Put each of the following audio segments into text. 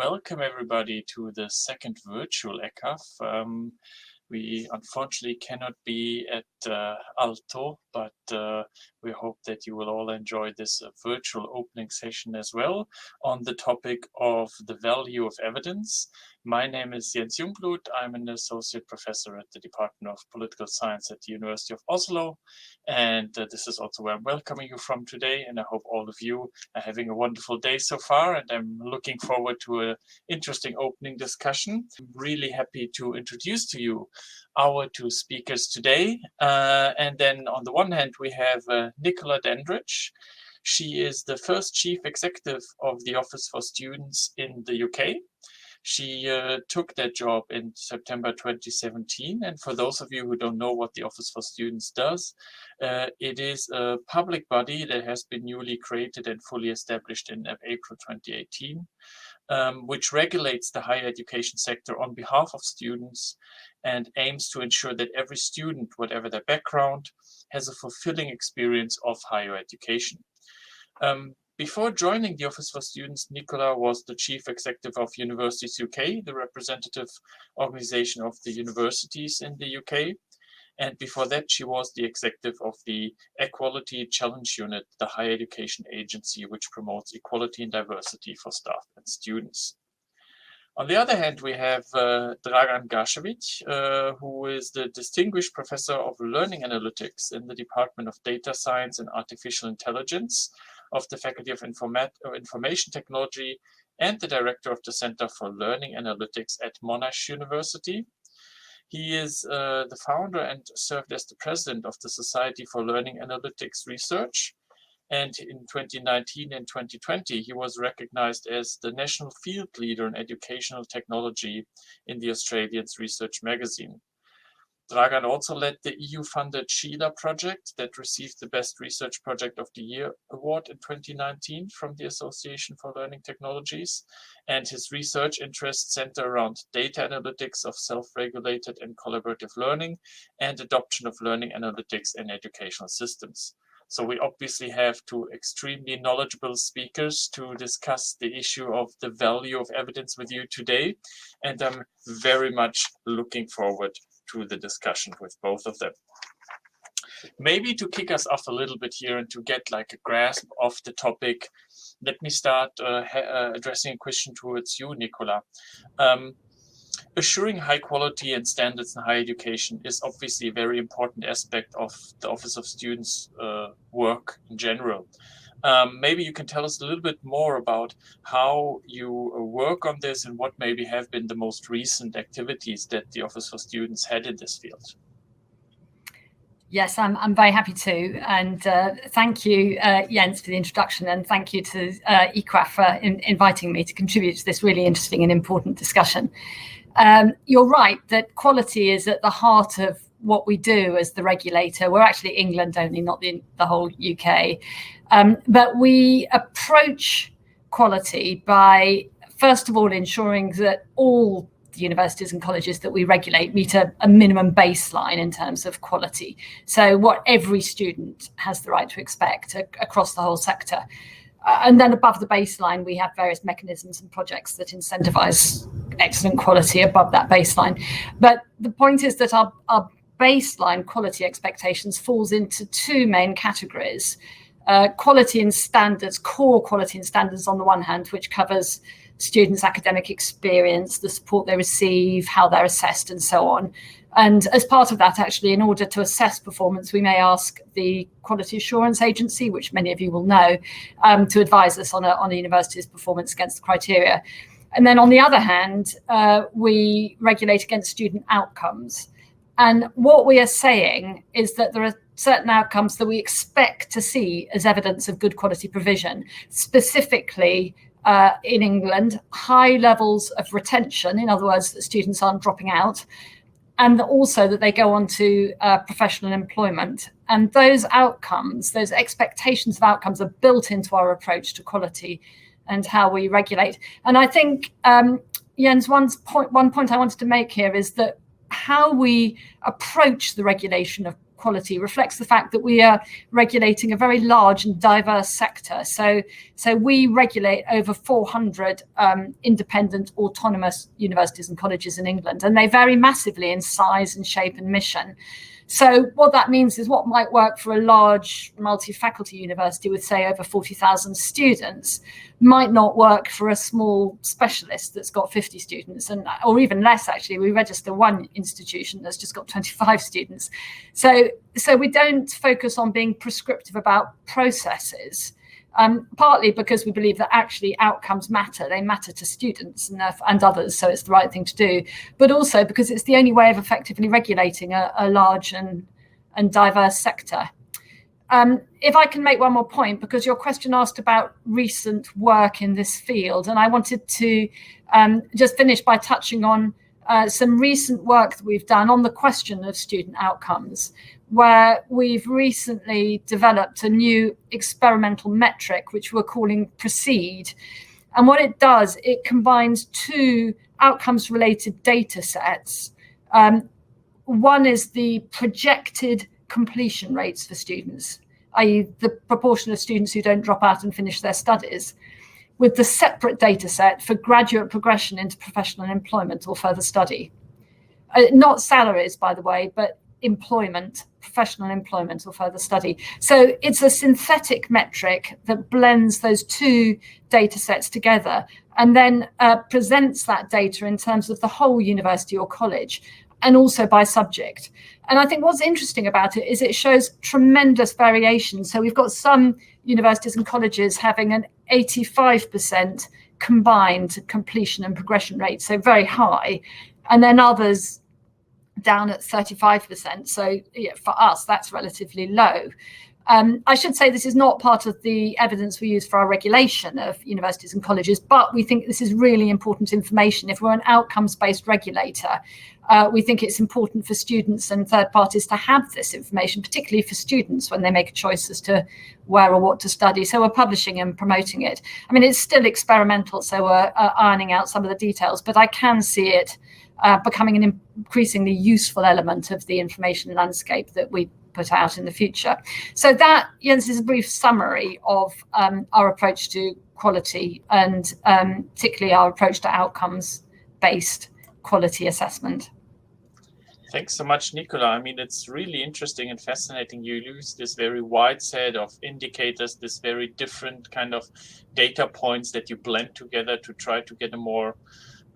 welcome everybody to the second virtual EQAF. We unfortunately cannot be at Alto, but we hope that you will all enjoy this virtual opening session as well on the topic of the value of evidence. My name is Jungblut. I'm an associate professor at the Department of Political Science at the University of Oslo. And this is also where I'm welcoming you from today. And I hope all of you are having a wonderful day so far. And I'm looking forward to an interesting opening discussion. I'm really happy to introduce to you our two speakers today. And then on the one hand, we have Nicola Dandridge. She is the first chief executive of the Office for Students in the UK. She took that job in September 2017. And for those of you who don't know what the Office for Students does, it is a public body that has been newly created and fully established in April 2018, which regulates the higher education sector on behalf of students and aims to ensure that every student, whatever their background, has a fulfilling experience of higher education. Before joining the Office for Students, Nicola was the Chief Executive of Universities UK, the representative organization of the universities in the UK. And before that, she was the executive of the Equality Challenge Unit, the higher education agency which promotes equality and diversity for staff and students. On the other hand, we have Dragan Gasevic, who is the Distinguished Professor of Learning Analytics in the Department of Data Science and Artificial Intelligence of the Faculty of Information Technology and the Director of the Center for Learning Analytics at Monash University. He is the founder and served as the president of the Society for Learning Analytics Research. And in 2019 and 2020, he was recognized as the national field leader in educational technology in the Australian's Research magazine. Dragan also led the EU-funded Sheila project that received the Best Research Project of the Year award in 2019 from the Association for Learning Technologies. And his research interests center around data analytics of self-regulated and collaborative learning and adoption of learning analytics in educational systems. So we obviously have two extremely knowledgeable speakers to discuss the issue of the value of evidence with you today. And I'm very much looking forward to the discussion with both of them. Maybe to kick us off a little bit here and to get like a grasp of the topic, let me start addressing a question towards you, Nicola. Assuring high quality and standards in higher education is obviously a very important aspect of the Office of Students' work in general. Maybe you can tell us a little bit more about how you work on this and what maybe have been the most recent activities that the Office for Students had in this field. Yes, I'm very happy to. And thank you, Jens, for the introduction. And thank you to EQAF for inviting me to contribute to this really interesting and important discussion. You're right that quality is at the heart of what we do as the regulator. We're actually England only, not the whole UK. But we approach quality by, first of all, ensuring that all the universities and colleges that we regulate meet a minimum baseline in terms of quality. So what every student has the right to expect across the whole sector. And then above the baseline, we have various mechanisms and projects that incentivize excellent quality above that baseline. But the point is that our baseline quality expectations falls into two main categories. Quality and standards, core quality and standards on the one hand, which covers students' academic experience, the support they receive, how they're assessed, and so on. And as part of that, actually, in order to assess performance, we may ask the Quality Assurance Agency, which many of you will know, to advise us on a university's performance against the criteria. And then on the other hand, we regulate against student outcomes. And what we are saying is that there are certain outcomes that we expect to see as evidence of good quality provision, specifically in England, high levels of retention, in other words, that students aren't dropping out, and also that they go on to professional employment. And those outcomes, those expectations of outcomes are built into our approach to quality and how we regulate. And I think, Jens, one point I wanted to make here is that how we approach the regulation of quality reflects the fact that we are regulating a very large and diverse sector. So we regulate over 400 independent autonomous universities and colleges in England, and they vary massively in size and shape and mission. So what that means is what might work for a large multi-faculty university with, say, over 40,000 students might not work for a small specialist that's got 50 students, or even less, actually. We register one institution that's just got 25 students. So we don't focus on being prescriptive about processes, partly because we believe that actually outcomes matter. They matter to students and others, so it's the right thing to do, but also because it's the only way of effectively regulating a large and diverse sector. If I can make one more point, because your question asked about recent work in this field, and I wanted to just finish by touching on some recent work that we've done on the question of student outcomes, where we've recently developed a new experimental metric, which we're calling PROCEED. And what it does, it combines two outcomes-related data sets. One is the projected completion rates for students, i.e. the proportion of students who don't drop out and finish their studies, with the separate data set for graduate progression into professional employment or further study. Not salaries, by the way, but employment, professional employment or further study. So it's a synthetic metric that blends those two data sets together and then presents that data in terms of the whole university or college, and also by subject. And I think what's interesting about it is it shows tremendous variation. So we've got some universities and colleges having an 85% combined completion and progression rate, so very high, and then others down at 35%. So yeah, for us, that's relatively low. I should say this is not part of the evidence we use for our regulation of universities and colleges, but we think this is really important information. If we're an outcomes-based regulator, we think it's important for students and third parties to have this information, particularly for students when they make a choice as to where or what to study. So we're publishing and promoting it. I mean, it's still experimental, so we're ironing out some of the details, but I can see it becoming an increasingly useful element of the information landscape that we put out in the future. So that, Jens, is a brief summary of our approach to quality and particularly our approach to outcomes-based quality assessment. Thanks so much, Nicola. I mean, it's really interesting and fascinating. You use this very wide set of indicators, this very different kind of data points that you blend together to try to get a more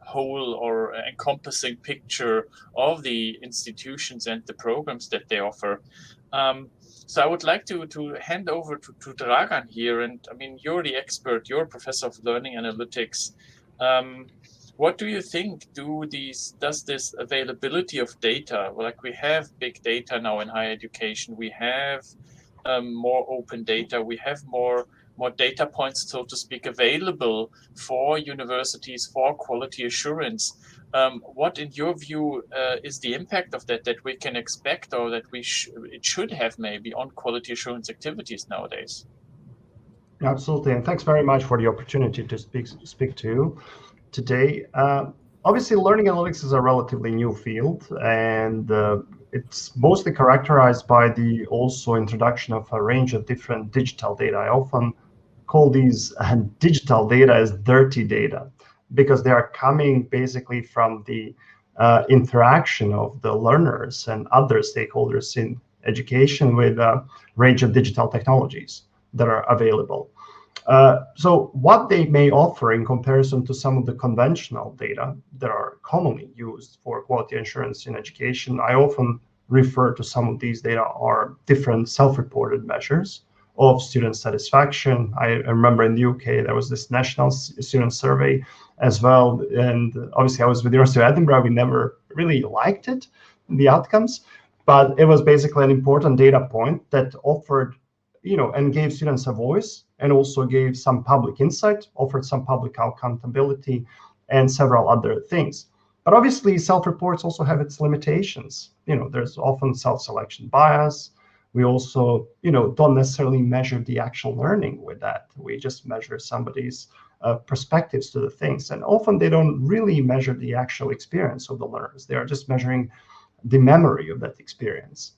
whole or encompassing picture of the institutions and the programs that they offer. So I would like to hand over to Dragan here. And I mean, you're the expert, you're a professor of learning analytics. What do you think does this availability of data, like we have big data now in higher education, we have more open data, we have more data points, so to speak, available for universities for quality assurance. What, in your view, is the impact of that we can expect, or that it should have maybe on quality assurance activities nowadays? Absolutely, and thanks very much for the opportunity to speak to you today. Obviously, learning analytics is a relatively new field, and it's mostly characterized by the also introduction of a range of different digital data. I often call these digital data as dirty data, because they are coming basically from the interaction of the learners and other stakeholders in education with a range of digital technologies that are available. So what they may offer in comparison to some of the conventional data that are commonly used for quality assurance in education, I often refer to some of these data are different self-reported measures of student satisfaction. I remember in the UK, there was this national student survey as well. And obviously I was with the University of Edinburgh, we never really liked it, the outcomes, but it was basically an important data point that offered, and gave students a voice, and also gave some public insight, offered some public accountability, and several other things. But obviously self-reports also have its limitations. There's often self-selection bias. We also, don't necessarily measure the actual learning with that. We just measure somebody's perspectives to the things. And often they don't really measure the actual experience of the learners. They are just measuring the memory of that experience.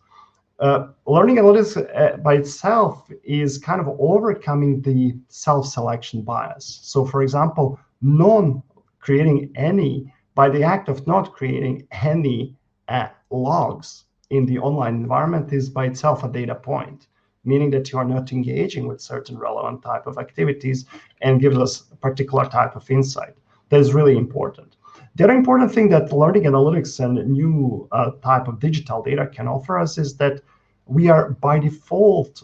learning analytics by itself is kind of overcoming the self-selection bias. So for example, by the act of not creating any logs in the online environment is by itself a data point, meaning that you are not engaging with certain relevant type of activities and gives us a particular type of insight. That is really important. The other important thing that learning analytics and new type of digital data can offer us is that we are by default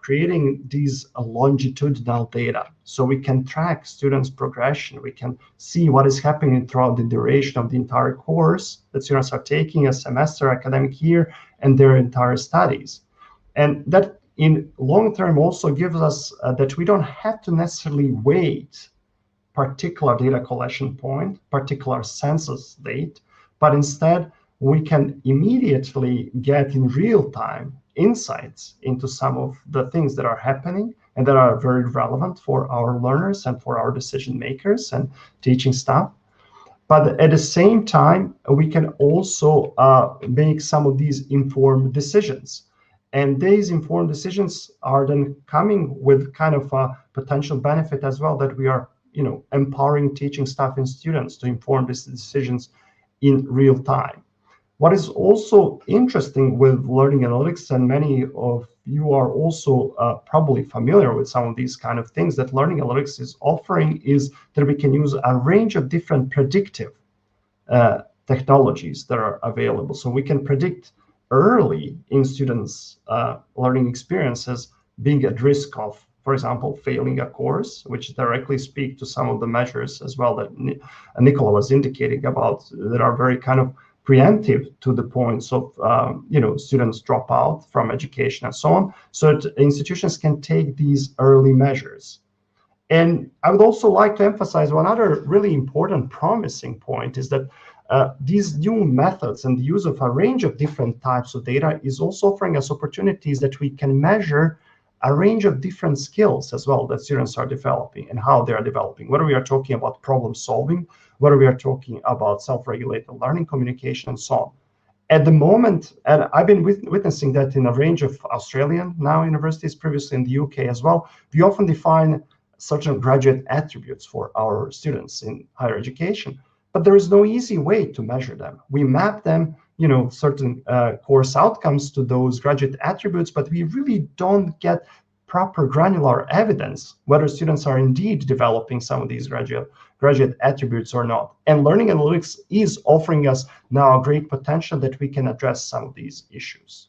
creating these longitudinal data. So we can track students' progression. We can see what is happening throughout the duration of the entire course that students are taking, a semester, academic year, and their entire studies. And that in long term also gives us that we don't have to necessarily wait particular data collection point, particular census date, but instead we can immediately get in real time insights into some of the things that are happening and that are very relevant for our learners and for our decision makers and teaching staff. But at the same time, we can also make some of these informed decisions. And these informed decisions are then coming with kind of a potential benefit as well, that we are empowering teaching staff and students to inform these decisions in real time. What is also interesting with learning analytics, and many of you are also probably familiar with some of these kind of things that learning analytics is offering, is that we can use a range of different predictive technologies that are available. So we can predict early in students' learning experiences being at risk of, for example, failing a course, which directly speak to some of the measures as well that Nicola was indicating about, that are very kind of preemptive to the points of students drop out from education and so on. So that institutions can take these early measures. And I would also like to emphasize one other really important promising point is that these new methods and the use of a range of different types of data is also offering us opportunities that we can measure a range of different skills as well that students are developing and how they are developing, whether we are talking about problem solving, whether we are talking about self-regulated learning, communication, and so on. At the moment, and I've been witnessing that in a range of Australian now universities, previously in the UK as well, we often define certain graduate attributes for our students in higher education, but there is no easy way to measure them. We map them, certain course outcomes to those graduate attributes, but we really don't get proper granular evidence whether students are indeed developing some of these graduate attributes or not. And learning analytics is offering us now a great potential that we can address some of these issues.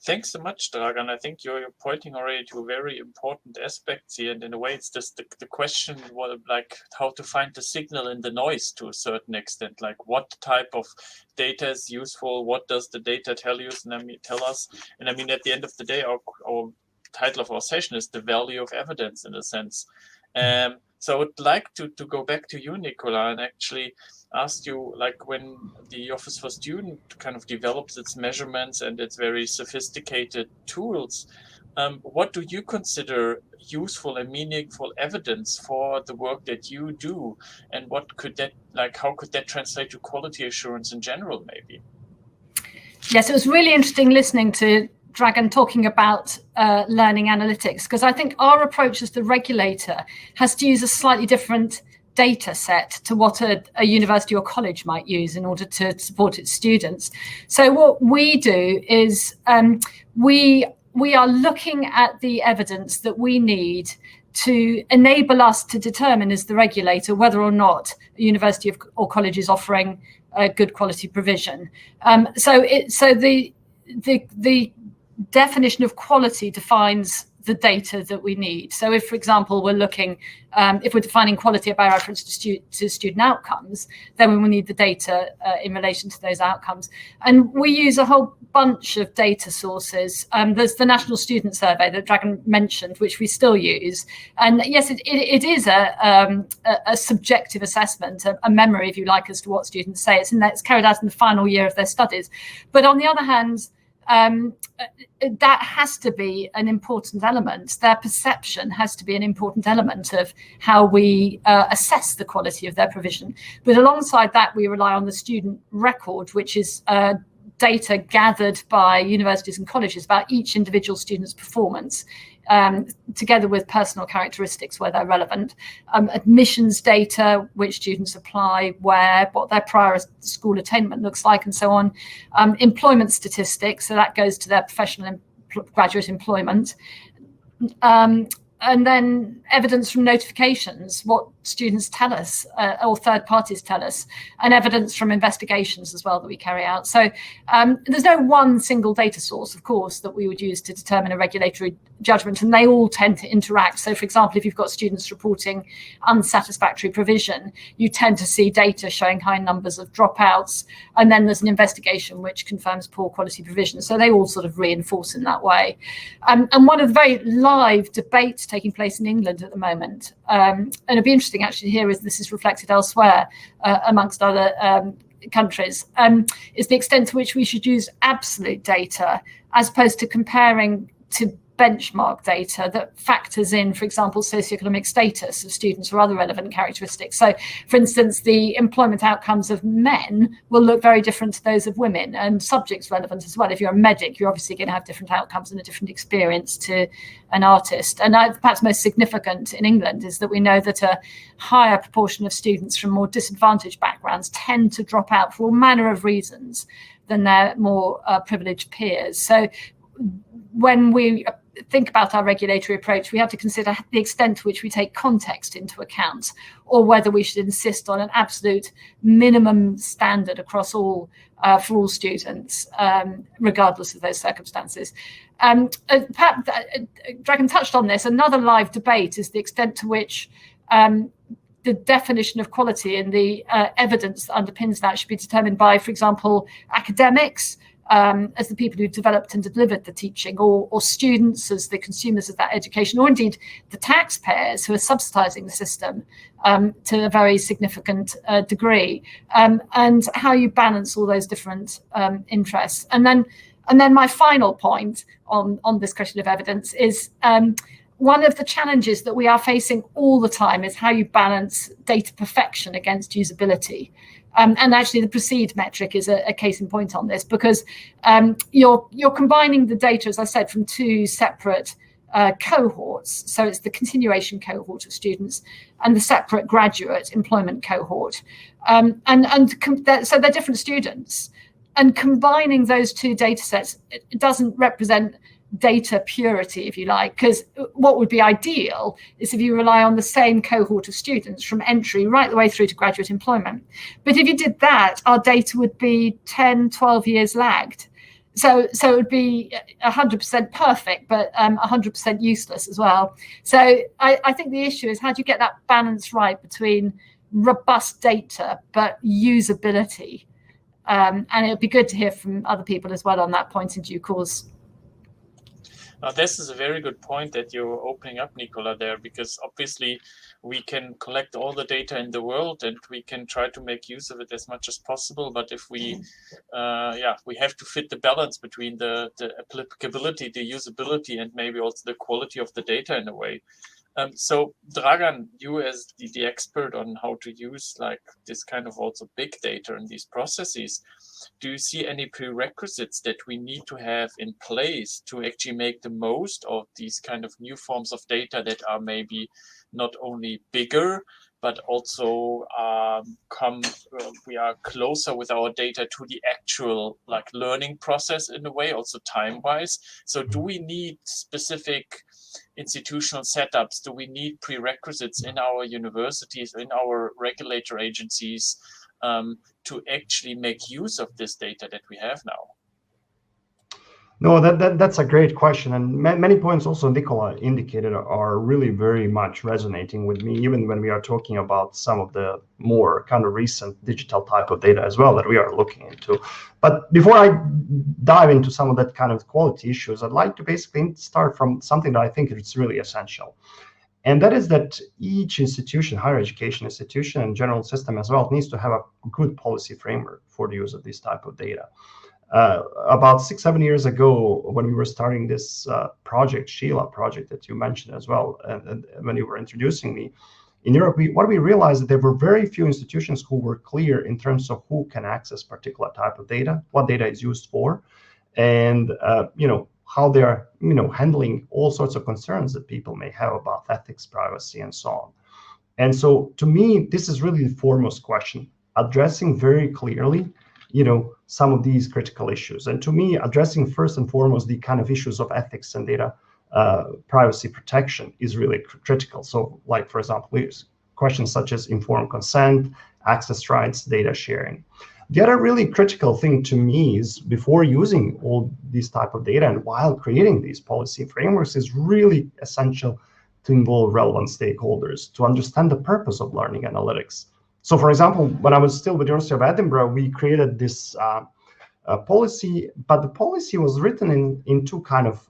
Thanks so much, Dragan. I think you're pointing already to very important aspects here, and in a way, it's just the question, like how to find the signal in the noise to a certain extent. Like, what type of data is useful? What does the data tell us? Tell us. And I mean, at the end of the day, our title of our session is the value of evidence, in a sense. So I would like to go back to you, Nicola, and actually ask you, like, when the Office for Student kind of develops its measurements and its very sophisticated tools, what do you consider useful and meaningful evidence for the work that you do? And what could that, like, how could that translate to quality assurance in general, maybe? Yes, it was really interesting listening to Dragan talking about learning analytics, because I think our approach as the regulator has to use a slightly different data set to what a university or college might use in order to support its students. So what we do is we are looking at the evidence that we need to enable us to determine as the regulator whether or not a university or college is offering a good quality provision. So the definition of quality defines the data that we need. So if, for example, we're looking, if we're defining quality by reference to student outcomes, then we will need the data in relation to those outcomes. And we use a whole bunch of data sources. There's the National Student Survey that Dragan mentioned, which we still use. And yes, it is a subjective assessment, a memory, if you like, as to what students say. It's carried out in the final year of their studies. But on the other hand, that has to be an important element. Their perception has to be an important element of how we assess the quality of their provision. But alongside that, we rely on the student record, which is data gathered by universities and colleges about each individual student's performance, together with personal characteristics where they're relevant, admissions data, which students apply, where, what their prior school attainment looks like, and so on, employment statistics, so that goes to their professional and graduate employment, and then evidence from notifications, what students tell us, or third parties tell us, and evidence from investigations as well that we carry out. So there's no one single data source, of course, that we would use to determine a regulatory judgment, and they all tend to interact. So, for example, if you've got students reporting unsatisfactory provision, you tend to see data showing high numbers of dropouts, and then there's an investigation which confirms poor quality provision. So they all sort of reinforce in that way. And one of the very live debates taking place in England at the moment, and it'd be interesting actually to hear if this is reflected elsewhere amongst other countries, is the extent to which we should use absolute data as opposed to comparing to benchmark data that factors in, for example, socioeconomic status of students or other relevant characteristics. So, for instance, the employment outcomes of men will look very different to those of women, and subjects relevant as well. If you're a medic, you're obviously going to have different outcomes and a different experience to an artist. And perhaps most significant in England is that we know that a higher proportion of students from more disadvantaged backgrounds tend to drop out for all manner of reasons than their more privileged peers. So when we think about our regulatory approach, we have to consider the extent to which we take context into account, or whether we should insist on an absolute minimum standard across all for all students, regardless of those circumstances. Perhaps Dragan touched on this. Another live debate is the extent to which the definition of quality and the evidence that underpins that should be determined by, for example, academics, as the people who developed and delivered the teaching, or students as the consumers of that education, or indeed the taxpayers who are subsidising the system to a very significant degree, and how you balance all those different interests. And then my final point on this question of evidence is one of the challenges that we are facing all the time is how you balance data perfection against usability. And actually, the PROCEED metric is a case in point on this, because you're combining the data, as I said, from two separate cohorts. So it's the continuation cohort of students and the separate graduate employment cohort. So they're different students. And combining those two data sets, it doesn't represent data purity, if you like, because what would be ideal is if you rely on the same cohort of students from entry right the way through to graduate employment. But if you did that, our data would be 10, 12 years lagged. So it would be 100% perfect, but 100% useless as well. So I think the issue is, how do you get that balance right between robust data but usability? And it would be good to hear from other people as well on that point in due course. Now, this is a very good point that you're opening up, Nicola, there, because obviously we can collect all the data in the world and we can try to make use of it as much as possible. But if we, we have to fit the balance between the applicability, the usability, and maybe also the quality of the data in a way. So Dragan, you as the expert on how to use like this kind of also big data in these processes, do you see any prerequisites that we need to have in place to actually make the most of these kind of new forms of data that are maybe not only bigger, but also we are closer with our data to the actual like learning process in a way, also time-wise? So do we need specific institutional setups? Do we need prerequisites in our universities, in our regulator agencies, to actually make use of this data that we have now? No, that's a great question, and many points also Nicola indicated are really very much resonating with me, even when we are talking about some of the more kind of recent digital type of data as well that we are looking into. But before I dive into some of that kind of quality issues, I'd like to basically start from something that I think is really essential. And that is that each institution, higher education institution and general system as well, needs to have a good policy framework for the use of this type of data. About 6-7 years ago, when we were starting this project, Sheila project that you mentioned as well, and when you were introducing me, In Europe, what we realized that there were very few institutions who were clear in terms of who can access particular type of data, what data is used for, and how they are handling all sorts of concerns that people may have about ethics, privacy, and so on. And so to me, this is really the foremost question, addressing very clearly some of these critical issues. And to me, addressing first and foremost the kind of issues of ethics and data privacy protection is really critical. So like, for example, questions such as informed consent, access rights, data sharing. The other really critical thing to me is, before using all these type of data and while creating these policy frameworks, is really essential to involve relevant stakeholders to understand the purpose of learning analytics. So for example, when I was still with the University of Edinburgh, we created this policy, but the policy was written in two kind of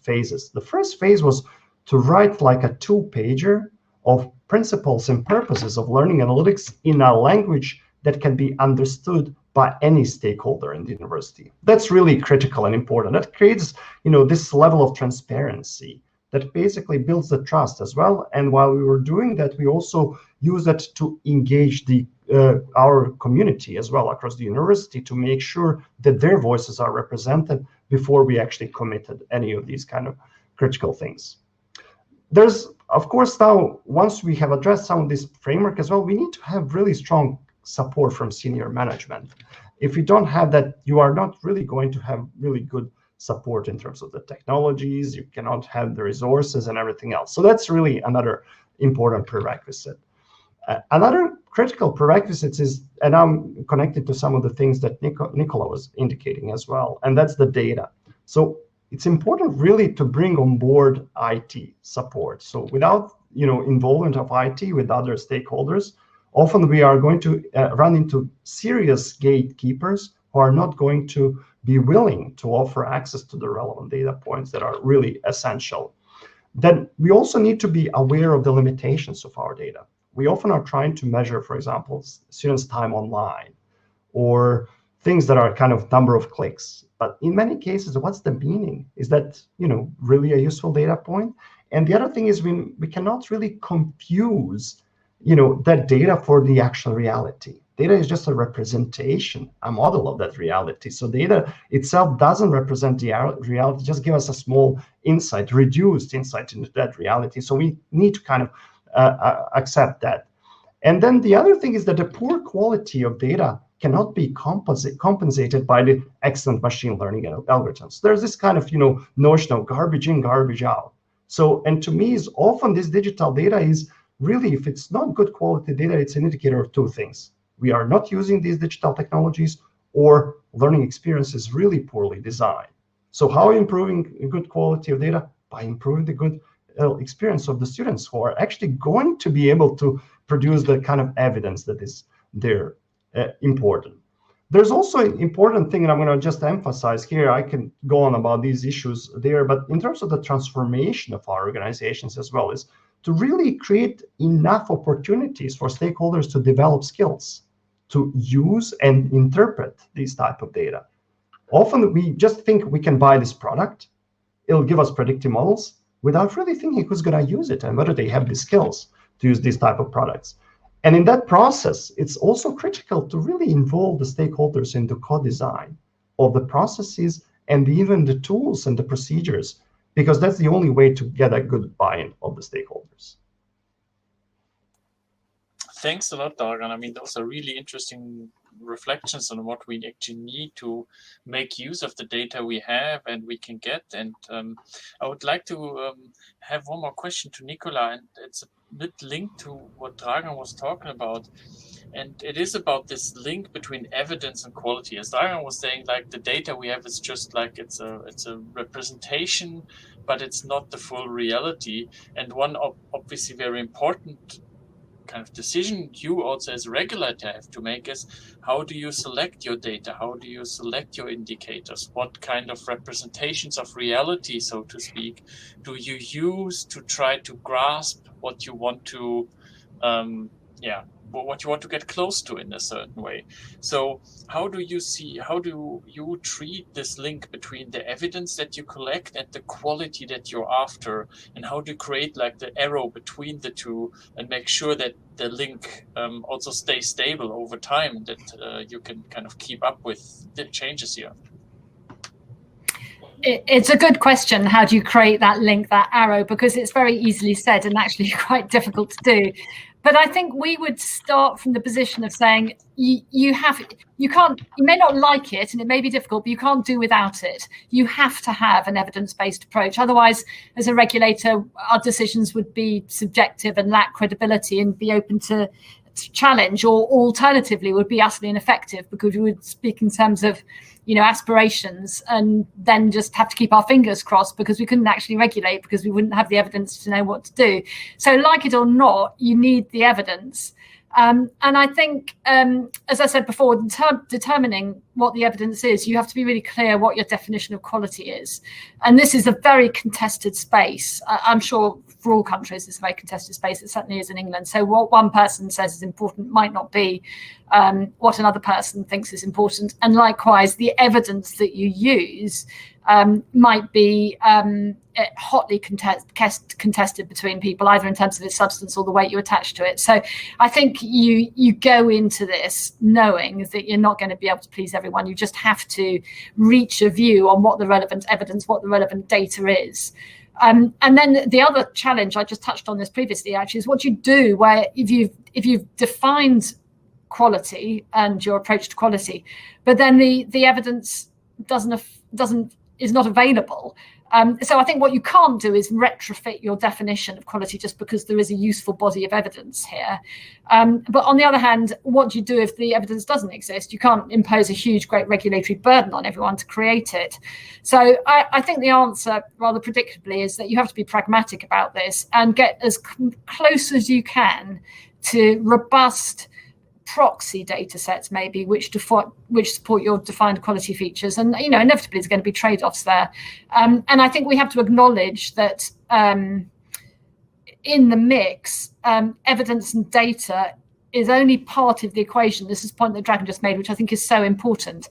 phases. The first phase was to write like a 2-pager of principles and purposes of learning analytics in a language that can be understood by any stakeholder in the university. That's really critical and important. That creates, this level of transparency that basically builds the trust as well. And while we were doing that, we also use that to engage our community as well across the university, to make sure that their voices are represented before we actually committed any of these kind of critical things. There's, of course, now, once we have addressed some of this framework as well, we need to have really strong support from senior management. If you don't have that, you are not really going to have really good support in terms of the technologies. You cannot have the resources and everything else. So that's really another important prerequisite. Another critical prerequisite is, and I'm connected to some of the things that Nicola was indicating as well, and that's the data. So it's important really to bring on board IT support. So without involvement of IT with other stakeholders, often we are going to run into serious gatekeepers who are not going to be willing to offer access to the relevant data points that are really essential. Then we also need to be aware of the limitations of our data. We often are trying to measure, for example, students' time online, or things that are kind of number of clicks. But in many cases, what's the meaning? Is that really a useful data point? And the other thing is, we cannot really confuse that data for the actual reality. Data is just a representation, a model of that reality. So data itself doesn't represent the reality, just give us a small insight, reduced insight into that reality. So we need to kind of accept that. And then the other thing is that the poor quality of data cannot be compensated by the excellent machine learning algorithms. There's this kind of notion of garbage in, garbage out. So, and to me, is often this digital data is really, if it's not good quality data, it's an indicator of two things. We are not using these digital technologies, or learning experience is really poorly designed. So how are you improving good quality of data? By improving the good experience of the students who are actually going to be able to produce the kind of evidence that is there important. There's also an important thing, and I'm going to just emphasize here, I can go on about these issues there, but in terms of the transformation of our organizations as well, is to really create enough opportunities for stakeholders to develop skills, to use and interpret these type of data. Often we just think we can buy this product, it'll give us predictive models, without really thinking who's going to use it and whether they have the skills to use these type of products. And in that process, it's also critical to really involve the stakeholders in the co-design of the processes and even the tools and the procedures, because that's the only way to get a good buy-in of the stakeholders. Thanks a lot, Dragan. I mean, those are really interesting reflections on what we actually need to make use of the data we have and we can get. And I would like to have one more question to Nicola, and it's a bit linked to what Dragan was talking about. And it is about this link between evidence and quality. As Dragan was saying, like, the data we have is just like it's a representation, but it's not the full reality. And one obviously very important kind of decision you also as a regulator have to make is, how do you select your data? How do you select your indicators? What kind of representations of reality, so to speak, do you use to try to grasp what you want to what you want to get close to in a certain way. So how do you treat this link between the evidence that you collect and the quality that you're after, and how do you create like the arrow between the two and make sure that the link also stays stable over time, and that you can kind of keep up with the changes here? It's a good question. How do you create that link, that arrow? Because it's very easily said and actually quite difficult to do. But I think we would start from the position of saying you may not like it and it may be difficult, but you can't do without it. You have to have an evidence-based approach. Otherwise, as a regulator, our decisions would be subjective and lack credibility and be open to challenge, or alternatively would be utterly ineffective because we would speak in terms of aspirations and then just have to keep our fingers crossed because we couldn't actually regulate because we wouldn't have the evidence to know what to do. So like it or not, you need the evidence. And I think, as I said before, determining what the evidence is, you have to be really clear what your definition of quality is. And this is a very contested space. I'm sure for all countries, it's a very contested space. It certainly is in England. So what one person says is important might not be what another person thinks is important. And likewise, the evidence that you use might be hotly contested between people, either in terms of its substance or the weight you attach to it. So I think you go into this knowing that you're not going to be able to please everyone. You just have to reach a view on what the relevant evidence, what the relevant data is. And then the other challenge, I just touched on this previously, actually, is what you do where if you've defined quality and your approach to quality, but then the evidence is not available. So I think what you can't do is retrofit your definition of quality just because there is a useful body of evidence here. But on the other hand, what do you do if the evidence doesn't exist? You can't impose a huge, great regulatory burden on everyone to create it. So I think the answer, rather predictably, is that you have to be pragmatic about this and get as close as you can to robust proxy data sets, maybe, which support your defined quality features. And inevitably there's going to be trade-offs there. And I think we have to acknowledge that in the mix, evidence and data is only part of the equation. This is a point that Dragan just made, which I think is so important.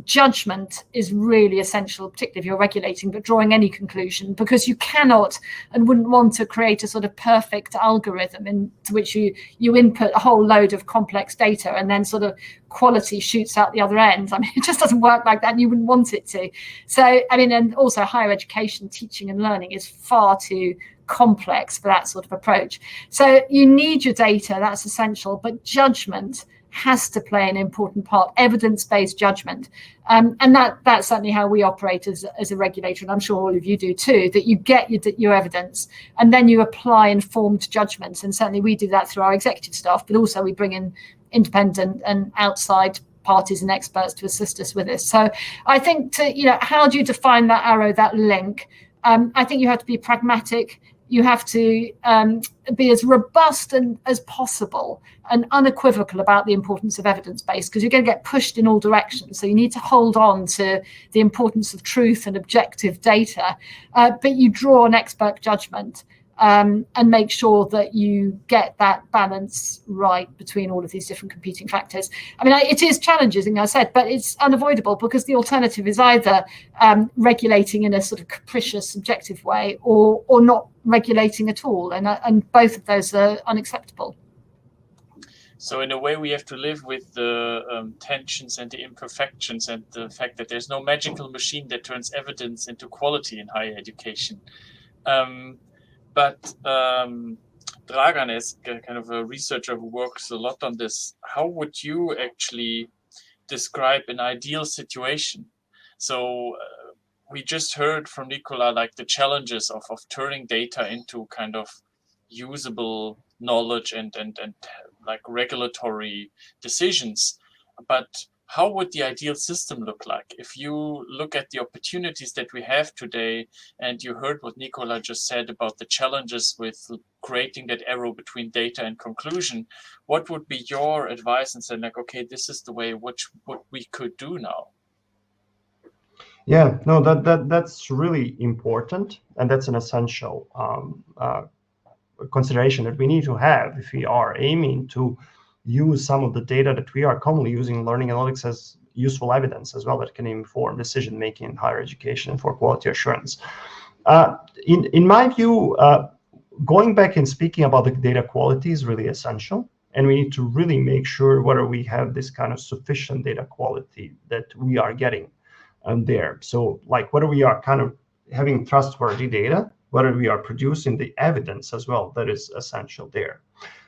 Judgment is really essential, particularly if you're regulating, but drawing any conclusion, because you cannot and wouldn't want to create a sort of perfect algorithm into which you input a whole load of complex data and then sort of quality shoots out the other end. I mean, it just doesn't work like that, and you wouldn't want it to. So, I mean, and also higher education, teaching and learning is far too complex for that sort of approach. So you need your data, that's essential, but judgment has to play an important part, evidence-based judgment. And that's certainly how we operate as a regulator, and I'm sure all of you do too, that you get your evidence and then you apply informed judgments. And certainly we do that through our executive staff, but also we bring in independent and outside parties and experts to assist us with this. So I think how do you define that arrow, that link? I think you have to be pragmatic. You have to be as robust as possible and unequivocal about the importance of evidence-based, because you're going to get pushed in all directions. So you need to hold on to the importance of truth and objective data, but you draw an expert judgment and make sure that you get that balance right between all of these different competing factors. I mean, it is challenging, as I said, but it's unavoidable, because the alternative is either regulating in a sort of capricious, subjective way, or not regulating at all, and both of those are unacceptable. So in a way, we have to live with the tensions and the imperfections and the fact that there's no magical machine that turns evidence into quality in higher education. But Dragan, as kind of a researcher who works a lot on this, how would you actually describe an ideal situation? So we just heard from Nicola, like the challenges of turning data into kind of usable knowledge and like regulatory decisions. But how would the ideal system look like? If you look at the opportunities that we have today, and you heard what Nicola just said about the challenges with creating that arrow between data and conclusion, what would be your advice and say, like, okay, this is the way what we could do now? Yeah, no, that's really important, and that's an essential consideration that we need to have if we are aiming to use some of the data that we are commonly using in learning analytics as useful evidence as well that can inform decision making in higher education and for quality assurance. In my view, going back and speaking about the data quality is really essential, and we need to really make sure whether we have this kind of sufficient data quality that we are getting there. So like whether we are kind of having trustworthy data, whether we are producing the evidence as well, that is essential there.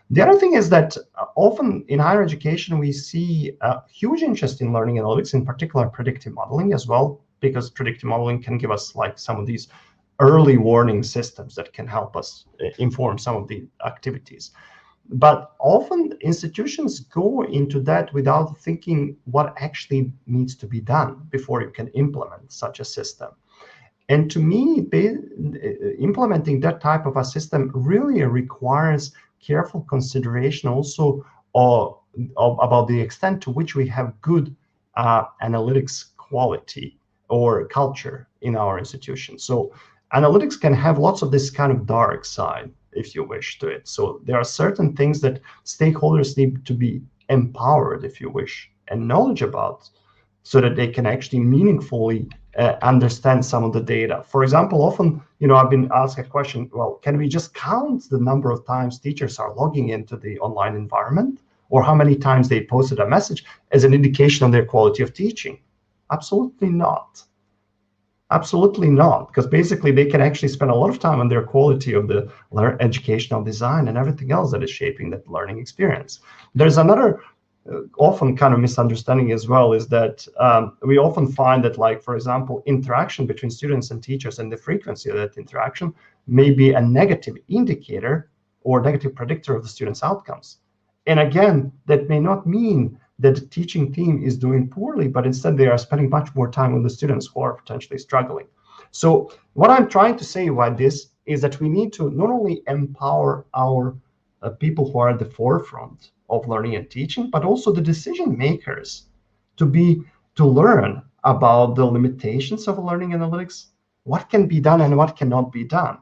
The other thing is that often in higher education, we see a huge interest in learning analytics, in particular predictive modeling as well, because predictive modeling can give us like some of these early warning systems that can help us inform some of the activities. But often institutions go into that without thinking what actually needs to be done before you can implement such a system. And to me, implementing that type of a system really requires careful consideration also about the extent to which we have good analytics quality or culture in our institution. So analytics can have lots of this kind of dark side, if you wish, to it. So there are certain things that stakeholders need to be empowered, if you wish, and knowledge about, so that they can actually meaningfully understand some of the data. For example, often, I've been asked a question, well, can we just count the number of times teachers are logging into the online environment, or how many times they posted a message as an indication of their quality of teaching? Absolutely not. Absolutely not, because basically they can actually spend a lot of time on their quality of the educational design and everything else that is shaping that learning experience. There's another often kind of misunderstanding as well, is that we often find that, like, for example, interaction between students and teachers and the frequency of that interaction may be a negative indicator or negative predictor of the students' outcomes. And again, that may not mean that the teaching team is doing poorly, but instead they are spending much more time with the students who are potentially struggling. So what I'm trying to say by this is that we need to not only empower our people who are at the forefront of learning and teaching, but also the decision makers to learn about the limitations of learning analytics, what can be done and what cannot be done.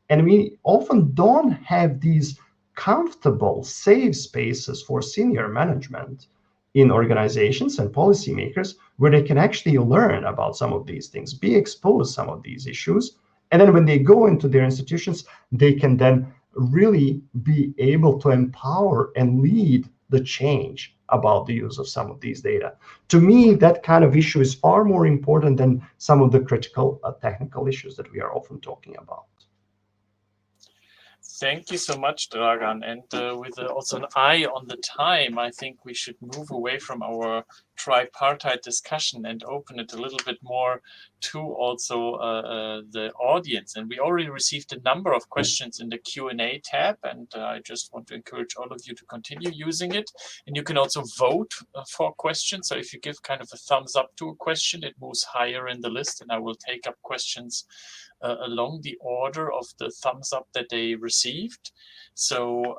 And we often don't have these comfortable, safe spaces for senior management in organizations and policymakers where they can actually learn about some of these things, be exposed to some of these issues. And then when they go into their institutions, they can then really be able to empower and lead the change about the use of some of these data. To me, that kind of issue is far more important than some of the critical technical issues that we are often talking about. Thank you so much, Dragan. And with also an eye on the time, I think we should move away from our tripartite discussion and open it a little bit more to also the audience. And we already received a number of questions in the Q&A tab, and I just want to encourage all of you to continue using it. And you can also vote for questions. So if you give kind of a thumbs up to a question, it moves higher in the list, and I will take up questions along the order of the thumbs up that they received. So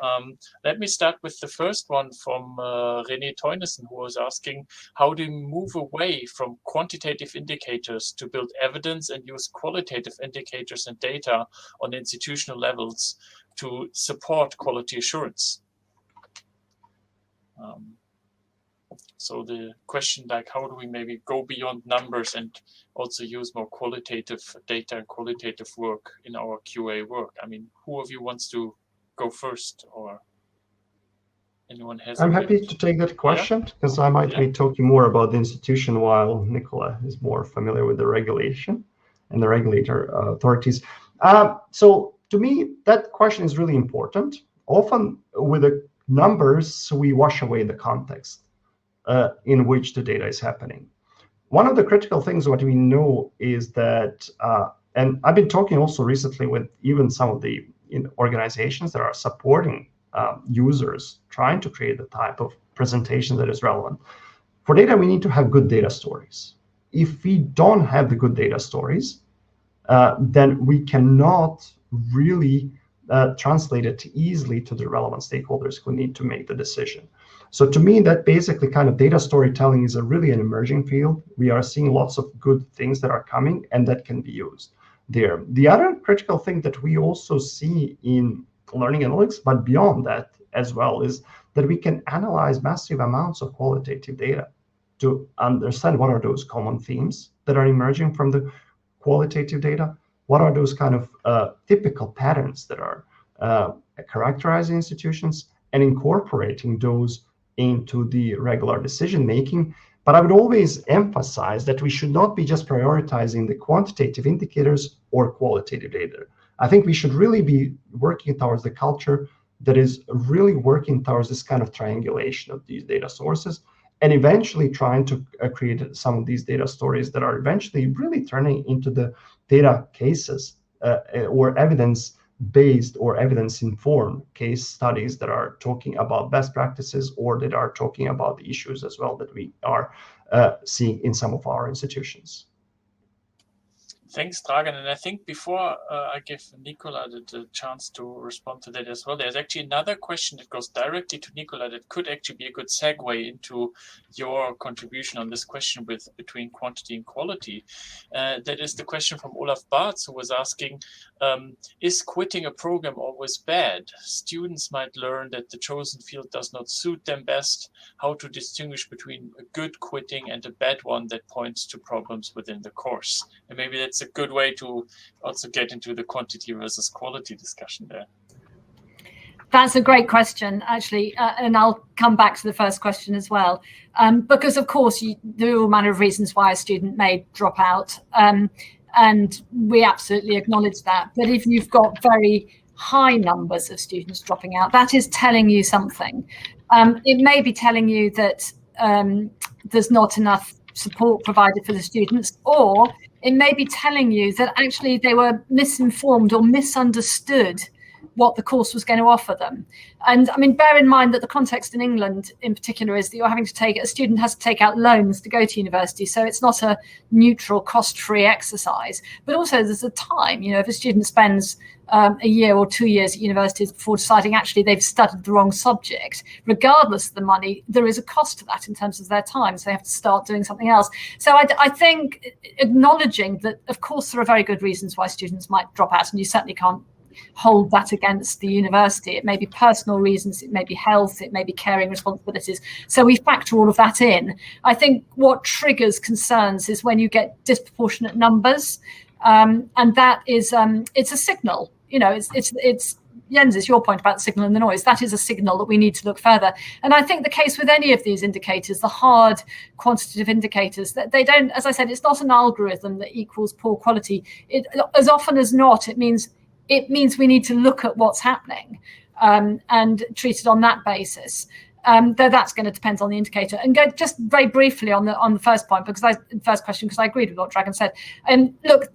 let me start with the first one from René Teunissen, who was asking, how do you move away from quantitative indicators to build evidence and use qualitative indicators and data on institutional levels to support quality assurance? So the question, like, how do we maybe go beyond numbers and also use more qualitative data and qualitative work in our QA work? I mean, who of you wants to go first, or anyone has? I'm happy to take that question, because I might be talking more about the institution while Nicola is more familiar with the regulation and the regulator authorities. So to me, that question is really important. Often with the numbers, we wash away the context in which the data is happening. One of the critical things what we know is that, and I've been talking also recently with even some of the organizations that are supporting users trying to create the type of presentation that is relevant. For data, we need to have good data stories. If we don't have the good data stories, then we cannot really translate it easily to the relevant stakeholders who need to make the decision. So to me, that basically kind of data storytelling is really an emerging field. We are seeing lots of good things that are coming and that can be used there. The other critical thing that we also see in learning analytics, but beyond that as well, is that we can analyze massive amounts of qualitative data to understand what are those common themes that are emerging from the qualitative data, what are those kind of typical patterns that are characterizing institutions, and incorporating those into the regular decision making. But I would always emphasize that we should not be just prioritizing the quantitative indicators or qualitative data. I think we should really be working towards the culture that is really working towards this kind of triangulation of these data sources, and eventually trying to create some of these data stories that are eventually really turning into the data cases or evidence-based or evidence-informed case studies that are talking about best practices or that are talking about the issues as well that we are seeing in some of our institutions. Thanks, Dragan. And I think before I give Nicola the chance to respond to that as well, there's actually another question that goes directly to Nicola that could actually be a good segue into your contribution on this question between quantity and quality. That is the question from Olaf Bartz, who was asking, is quitting a program always bad? Students might learn that the chosen field does not suit them best. How to distinguish between a good quitting and a bad one that points to problems within the course? And maybe that's a good way to also get into the quantity versus quality discussion there. That's a great question, actually, and I'll come back to the first question as well, because of course there are all manner of reasons why a student may drop out, and we absolutely acknowledge that. But if you've got very high numbers of students dropping out, that is telling you something. It may be telling you that there's not enough support provided for the students, or it may be telling you that actually they were misinformed or misunderstood what the course was going to offer them. And I mean, bear in mind that the context in England in particular is that you're having to a student has to take out loans to go to university. So it's not a neutral, cost-free exercise. But also there's a time, if a student spends a year or 2 years at universities before deciding actually they've studied the wrong subject, regardless of the money, there is a cost to that in terms of their time. So they have to start doing something else. So I think acknowledging that, of course, there are very good reasons why students might drop out, and you certainly can't hold that against the university. It may be personal reasons, it may be health, it may be caring responsibilities. So we factor all of that in. I think what triggers concerns is when you get disproportionate numbers, and that is it's a signal. It's Jens, it's your point about the signal and the noise. That is a signal that we need to look further. And I think the case with any of these indicators, the hard quantitative indicators, that they don't, as I said, it's not an algorithm that equals poor quality. As often as not, it means we need to look at what's happening and treat it on that basis. Though that's going to depend on the indicator. And go just very briefly on the first point, because I agreed with what Dragan said. Look,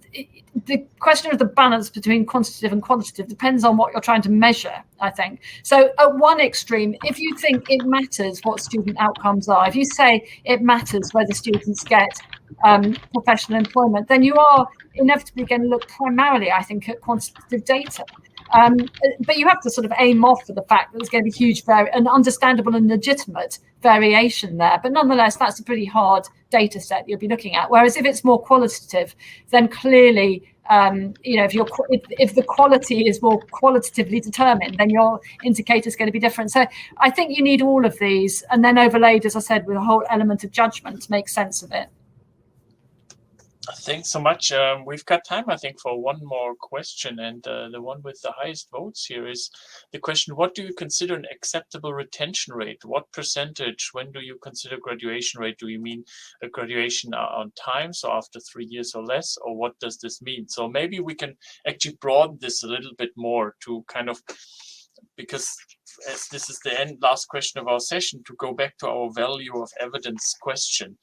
the question of the balance between quantitative and qualitative depends on what you're trying to measure, I think. So at one extreme, if you think it matters what student outcomes are, if you say it matters whether students get professional employment, then you are inevitably going to look primarily, I think, at quantitative data. But you have to sort of aim off for the fact that there's going to be huge, an understandable and legitimate variation there. But nonetheless, that's a pretty hard data set you'll be looking at. Whereas if it's more qualitative, then clearly, if the quality is more qualitatively determined, then your indicator is going to be different. So I think you need all of these, and then overlaid, as I said, with a whole element of judgment to make sense of it. Thanks so much. We've got time, I think, for one more question. And the one with the highest votes here is the question, what do you consider an acceptable retention rate? What percentage? When do you consider graduation rate? Do you mean a graduation on time, so after 3 years or less? Or what does this mean? So maybe we can actually broaden this a little bit more to kind of, because as this is the last question of our session, to go back to our value of evidence question,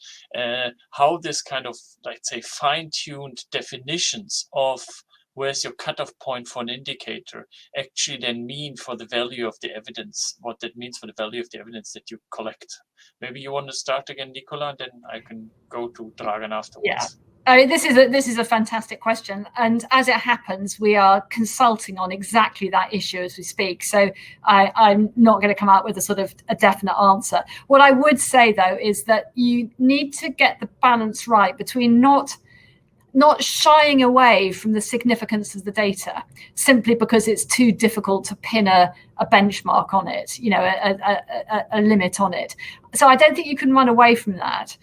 how this kind of, let's say, fine-tuned definitions of where's your cutoff point for an indicator actually then mean for the value of the evidence, what that means for the value of the evidence that you collect. Maybe you want to start again, Nicola, and then I can go to Dragan afterwards. Yeah. This is a fantastic question, and as it happens, we are consulting on exactly that issue as we speak. So I'm not going to come out with a definite answer. What I would say though is that you need to get the balance right between not not shying away from the significance of the data simply because it's too difficult to pin a benchmark on it, you know, a limit on it. So I don't think you can run away from that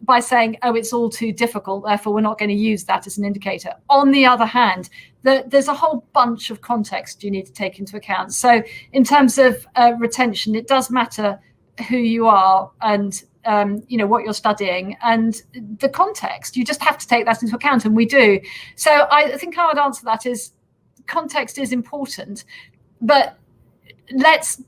by saying, oh, it's all too difficult, therefore we're not going to use that as an indicator. On the other hand, there's a whole bunch of context you need to take into account. So in terms of retention, it does matter who you are and you know, what you're studying and the context. You just have to take that into account, and we do. So I think how I'd answer that is context is important, but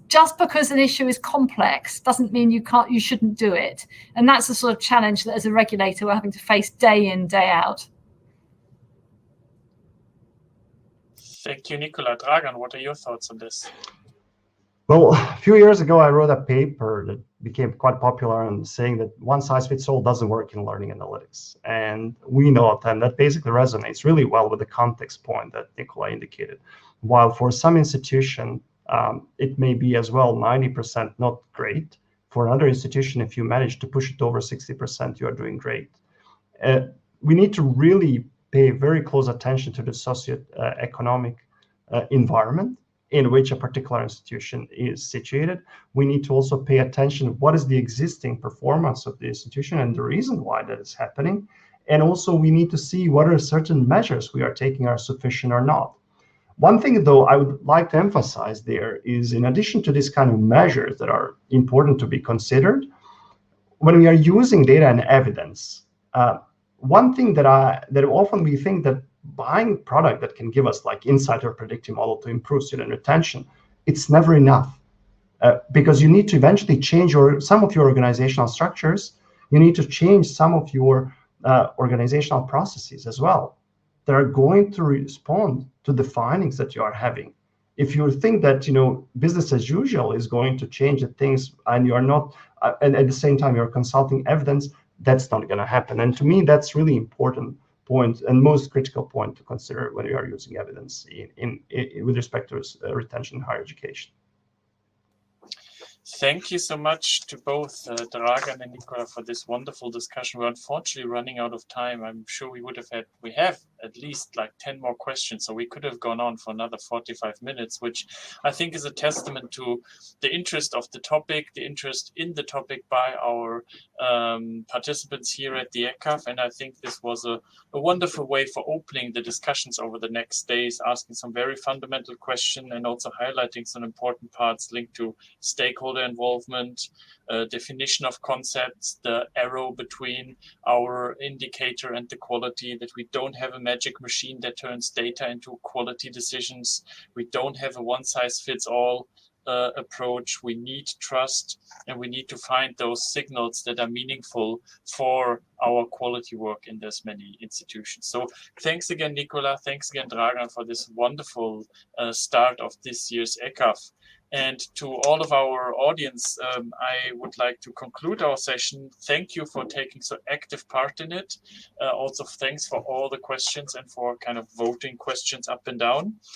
just because an issue is complex doesn't mean you shouldn't do it. And that's the sort of challenge that as a regulator we're having to face day in, day out. Thank you, Nicola. Dragan, what are your thoughts on this? Well, a few years ago, I wrote a paper that became quite popular and saying that one size fits all doesn't work in learning analytics. And we know that, and that basically resonates really well with the context point that Nicola indicated. While for some institution, it may be as well 90% not great. For another institution, if you manage to push it over 60%, you are doing great. We need to really pay very close attention to the socioeconomic environment in which a particular institution is situated. We need to also pay attention to what is the existing performance of the institution and the reason why that is happening. And also we need to see what are certain measures we are taking are sufficient or not. One thing, though, I would like to emphasize there is, in addition to these kind of measures that are important to be considered, when we are using data and evidence, one thing that often we think that buying product that can give us like insight or predictive model to improve student retention, it's never enough because you need to eventually change some of your organizational structures. You need to change some of your organizational processes as well that are going to respond to the findings that you are having. If you think that, you know, business as usual is going to change the things and you are not, and at the same time you're consulting evidence, that's not going to happen. And to me, that's really important point and most critical point to consider when you are using evidence with respect to retention in higher education. Thank you so much to both Dragan and Nicola for this wonderful discussion. We're unfortunately running out of time. I'm sure we have at least like 10 more questions, so we could have gone on for another 45 minutes, which I think is a testament to the interest of the topic, the interest in the topic by our participants here at the EQAF. And I think this was a wonderful way for opening the discussions over the next days, asking some very fundamental questions and also highlighting some important parts linked to stakeholder involvement, definition of concepts, the arrow between our indicator and the quality, that we don't have a magic machine that turns data into quality decisions. We don't have a one-size-fits-all approach. We need trust, and we need to find those signals that are meaningful for our quality work in this many institutions. So thanks again, Nicola. Thanks again, Dragan, for this wonderful start of this year's EQAF. And to all of our audience, I would like to conclude our session. Thank you for taking so active part in it. Also, thanks for all the questions and for kind of voting questions up and down.